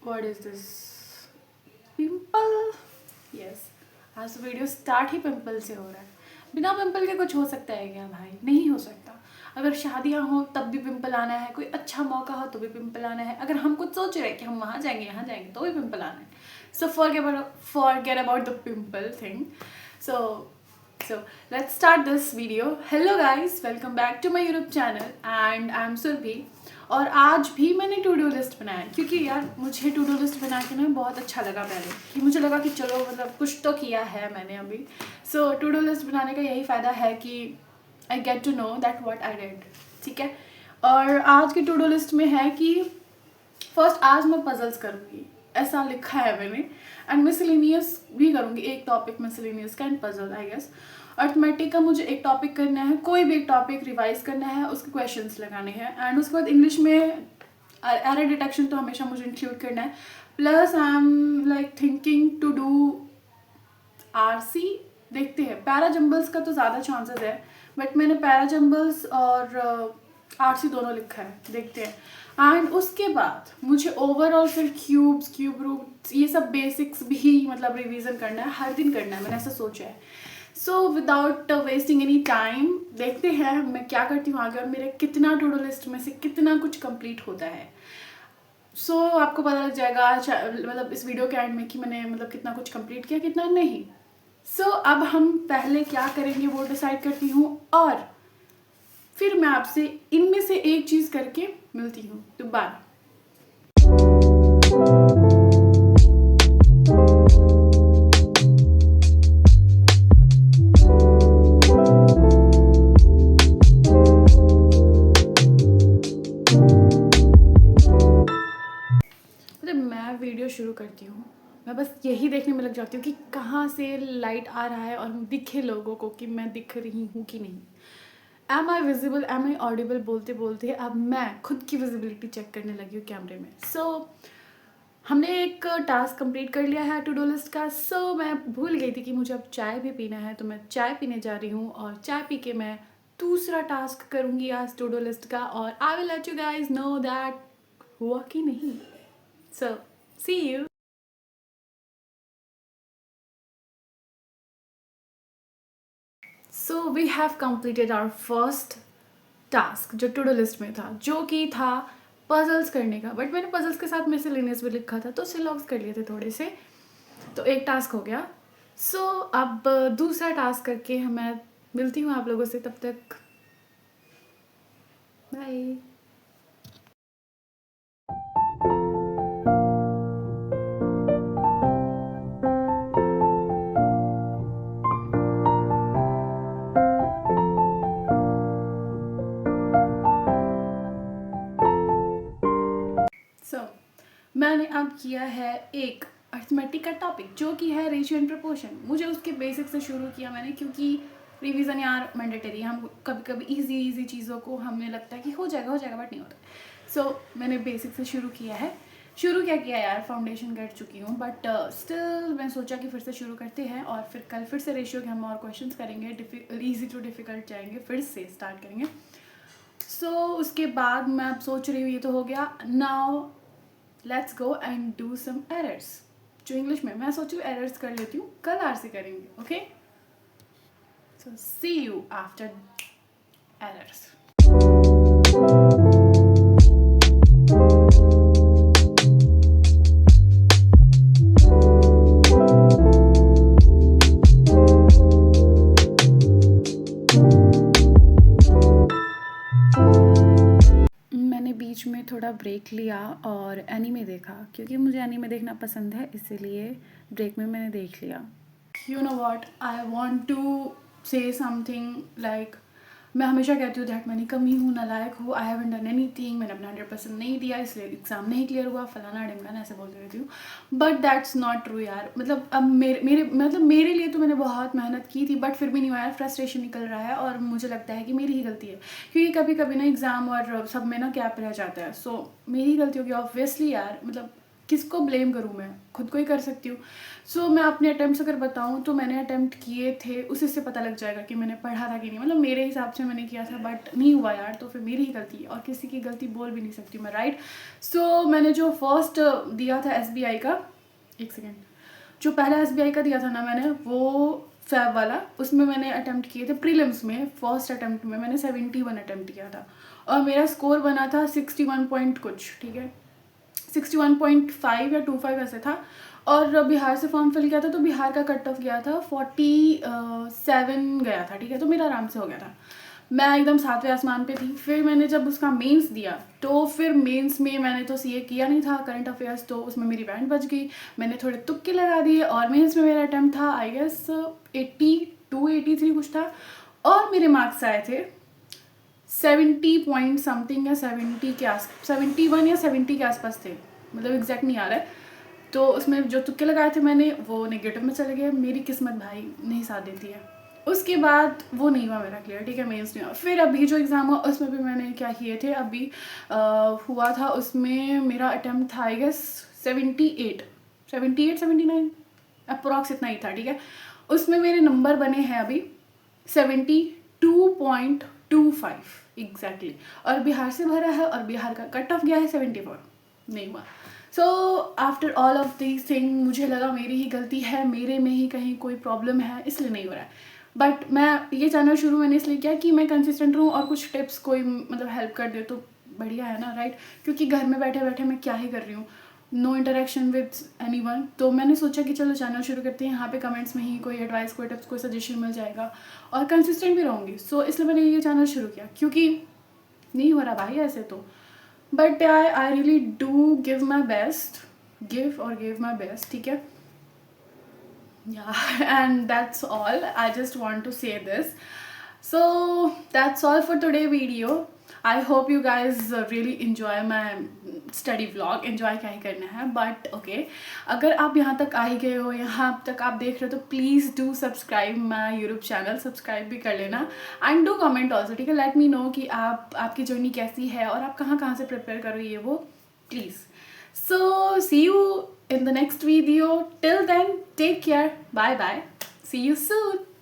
What is this pimple? Yes, आज तो video start ही pimple से हो रहा है। बिना पिंपल के कुछ हो सकता है क्या भाई? नहीं हो सकता। अगर शादियाँ हो तब भी पिंपल आना है, कोई अच्छा मौका हो तो भी पिंपल आना है, अगर हम कुछ सोच रहे हैं कि हम वहाँ जाएंगे यहाँ जाएंगे तो भी पिंपल आना है। सो forget about the pimple thing. So let's start this video. Hello guys, welcome back to my YouTube channel and I'm Surbhi. और आज भी मैंने टू डू लिस्ट बनाया क्योंकि यार मुझे टू डू लिस्ट बना के ना बहुत अच्छा लगा पहले कि मुझे लगा कि चलो मतलब कुछ तो किया है मैंने अभी। सो टू डू लिस्ट बनाने का यही फ़ायदा है कि I get to know that what I did. ठीक है, और आज की टू डू लिस्ट में है कि फर्स्ट आज मैं पजल्स करूँगी, ऐसा लिखा है मैंने, एंड मिसलिनियस भी करूँगी, एक टॉपिक मिसलिनियस का and puzzle I guess. Arithmetic का मुझे एक टॉपिक करना है, कोई भी एक टॉपिक रिवाइज करना है, उसके क्वेश्चंस लगाने हैं, एंड उसके बाद इंग्लिश में एरर डिटेक्शन तो हमेशा मुझे इंक्लूड करना है। Plus I am like thinking to do RC, देखते हैं। पैराजम्बल्स का तो ज़्यादा चांसेस है, बट मैंने पैराजम्बल्स और आरसी दोनों लिखा है, देखते हैं। एंड उसके बाद मुझे ओवरऑल फिर क्यूब रूट्स ये सब बेसिक्स भी मतलब रिवीजन करना है, हर दिन करना है, मैंने ऐसा सोचा है। So without wasting any time देखते हैं मैं क्या करती हूँ आगे और मेरे कितना टू डू लिस्ट में से कितना कुछ कंप्लीट होता है। सो आपको पता लग जाएगा मतलब इस वीडियो के एंड में कि मैंने मतलब कितना कुछ कंप्लीट किया कितना नहीं। सो अब हम पहले क्या करेंगे वो डिसाइड करती हूँ और फिर मैं आपसे इनमें से एक चीज़ करके मिलती हूँ। तो बाय। मैं वीडियो शुरू करती हूँ, मैं बस यही देखने में लग जाती हूँ कि कहाँ से लाइट आ रहा है और दिखे लोगों को कि मैं दिख रही हूँ कि नहीं। Am I visible, am I audible बोलते बोलते अब मैं खुद की विजिबिलिटी चेक करने लगी हूँ कैमरे में। हमने एक टास्क कंप्लीट कर लिया है टू डू लिस्ट का। मैं भूल गई थी कि मुझे अब चाय भी पीना है, तो मैं चाय पीने जा रही हूँ और चाय पी के मैं दूसरा टास्क करूँगी आज टू डू लिस्ट का, और I will let you guys know that हुआ कि नहीं। So see you. So we have completed our first task जो टू डू लिस्ट में था, जो कि था पजल्स करने का, बट मैंने पजल्स के साथ मिसलेनियस भी लिखा था तो सिलॉग्स कर लिए थे थोड़े से, तो एक टास्क हो गया। अब दूसरा टास्क करके मैं मिलती हूँ आप लोगों से, तब तक बाय। मैंने अब किया है एक अर्थमेटिक का टॉपिक जो कि है रेशियो एंड प्रोपोर्शन। मुझे उसके बेसिक से शुरू किया मैंने क्योंकि रिवीजन यार मैंडेटरी है। हम कभी कभी इजी चीज़ों को हमें लगता है कि हो जाएगा बट नहीं होता। मैंने बेसिक से शुरू किया है। शुरू क्या किया यार, फाउंडेशन कर चुकी हूँ, बट स्टिल मैं सोचा कि फिर से शुरू करते हैं और फिर कल फिर से रेशियो के हम और क्वेश्चंस करेंगे, ईजी टू डिफ़िकल्ट जाएंगे, फिर से स्टार्ट करेंगे। उसके बाद मैं अब सोच रही हूँ ये तो हो गया, now let's go and do some errors. जो इंग्लिश में मैं सोचू एरर्स कर लेती हूँ, कल आरसी करेंगे। Okay, so see you after errors. बीच में थोड़ा ब्रेक लिया और एनीमे देखा क्योंकि मुझे एनीमे देखना पसंद है, इसीलिए ब्रेक में मैंने देख लिया। You know what, I want to say something like, मैं हमेशा कहती हूँ दैट मैं कमी हूँ, नालायक हूँ, आई हैवंट डन एनीथिंग, मैंने अपना 100% नहीं दिया इसलिए एग्जाम नहीं क्लियर हुआ, फलाना ढिमकाना ऐसे बोलती रहती हूँ, बट दैट्स नॉट ट्रू यार। मतलब अब मेरे लिए तो मैंने बहुत मेहनत की थी, बट फिर भी नहीं हुआ यार, फ्रस्ट्रेशन निकल रहा है और मुझे लगता है कि मेरी ही गलती है क्योंकि कभी कभी ना एग्ज़ाम और सब में ना गैप रह जाता है। मेरी गलती होगी ऑब्वियसली यार, मतलब किसको ब्लेम करूँ, मैं खुद को ही कर सकती हूँ। सो मैं अपने अटैम्प्ट्स अगर बताऊँ तो मैंने अटैम्प्ट किए थे, उसी से पता लग जाएगा कि मैंने पढ़ा था कि नहीं, मतलब मेरे हिसाब से मैंने किया था बट नहीं हुआ यार, तो फिर मेरी ही गलती है और किसी की गलती बोल भी नहीं सकती मैं, राइट। सो मैंने जो फर्स्ट दिया था SBI का, एक सेकेंड, जो पहला SBI का दिया था ना मैंने, वो फैब वाला, उसमें मैंने अटैम्प्ट किए थे प्रीलिम्स में। फर्स्ट अटैम्प्ट में मैंने 71 अटैम्प्ट किया था और मेरा स्कोर बना था 61 पॉइंट कुछ, ठीक है, 61.5 या 25 ऐसे था। और बिहार से फॉर्म फिल किया था तो बिहार का कट ऑफ गया था 47 गया था, ठीक है, तो मेरा आराम से हो गया था, मैं एकदम 7वें आसमान पे थी। फिर मैंने जब उसका मेंस दिया तो फिर मेंस में मैंने तो CA किया नहीं था, करंट अफेयर्स, तो उसमें मेरी बैंड बच गई, मैंने थोड़े तुक्के लगा दिए और मेंस में मेरा अटैम्प्ट था आई गेस 82 83 कुछ था और मेरे मार्क्स आए थे 70 पॉइंट समथिंग या 70 के आस 71 या 70 के आसपास थे, मतलब एग्जैक्ट नहीं आ रहा है। तो उसमें जो तुक्के लगाए थे मैंने वो नेगेटिव में चले गए, मेरी किस्मत भाई नहीं साथ देती है। उसके बाद वो नहीं हुआ मेरा क्लियर, ठीक है, मेंस नहीं हुआ। फिर अभी जो एग्ज़ाम हुआ उसमें भी मैंने क्या किए थे, अभी हुआ था उसमें मेरा अटैम्प्ट था आई गेस 78 79 अप्रॉक्स इतना ही था, ठीक है। उसमें मेरे नंबर बने हैं अभी 72.25 एग्जैक्टली, और बिहार से भरा है और बिहार का कट ऑफ गया है 74, नहीं हुआ। So after all of this thing मुझे लगा मेरी ही गलती है, मेरे में ही कहीं कोई प्रॉब्लम है, इसलिए नहीं हो रहा है। बट मैं ये चैनल शुरू मैंने इसलिए किया कि मैं कंसिस्टेंट रहूँ और कुछ टिप्स कोई मतलब हेल्प कर दे तो बढ़िया है ना, राइट। क्योंकि घर में बैठे बैठे मैं क्या ही कर रही हूँ, नो इंटरेक्शन विद एनीवन, तो मैंने सोचा कि चलो चैनल शुरू करते हैं, यहाँ पे कमेंट्स में ही कोई एडवाइस, कोई टिप्स, कोई सजेशन मिल जाएगा और कंसिस्टेंट भी रहूँगी। सो इसलिए मैंने ये चैनल शुरू किया, क्योंकि नहीं हो रहा भाई ऐसे तो, but I really do give my best, give my best, ठीक है। Yeah, and that's all. I just want to say this. So that's all for today video. I hope you guys really enjoy my study vlog. Enjoy क्या ही करना है, but okay. अगर आप यहाँ तक आ ही गए हो, यहाँ तक आप देख रहे हो, तो please do subscribe my YouTube channel. Subscribe भी कर लेना and do comment also, ठीक है। Let me know कि आपकी जर्नी कैसी है और आप कहाँ कहाँ से प्रिपेयर कर रही है वो, please. So see you in the next video. Till then, take care. Bye bye. See you soon.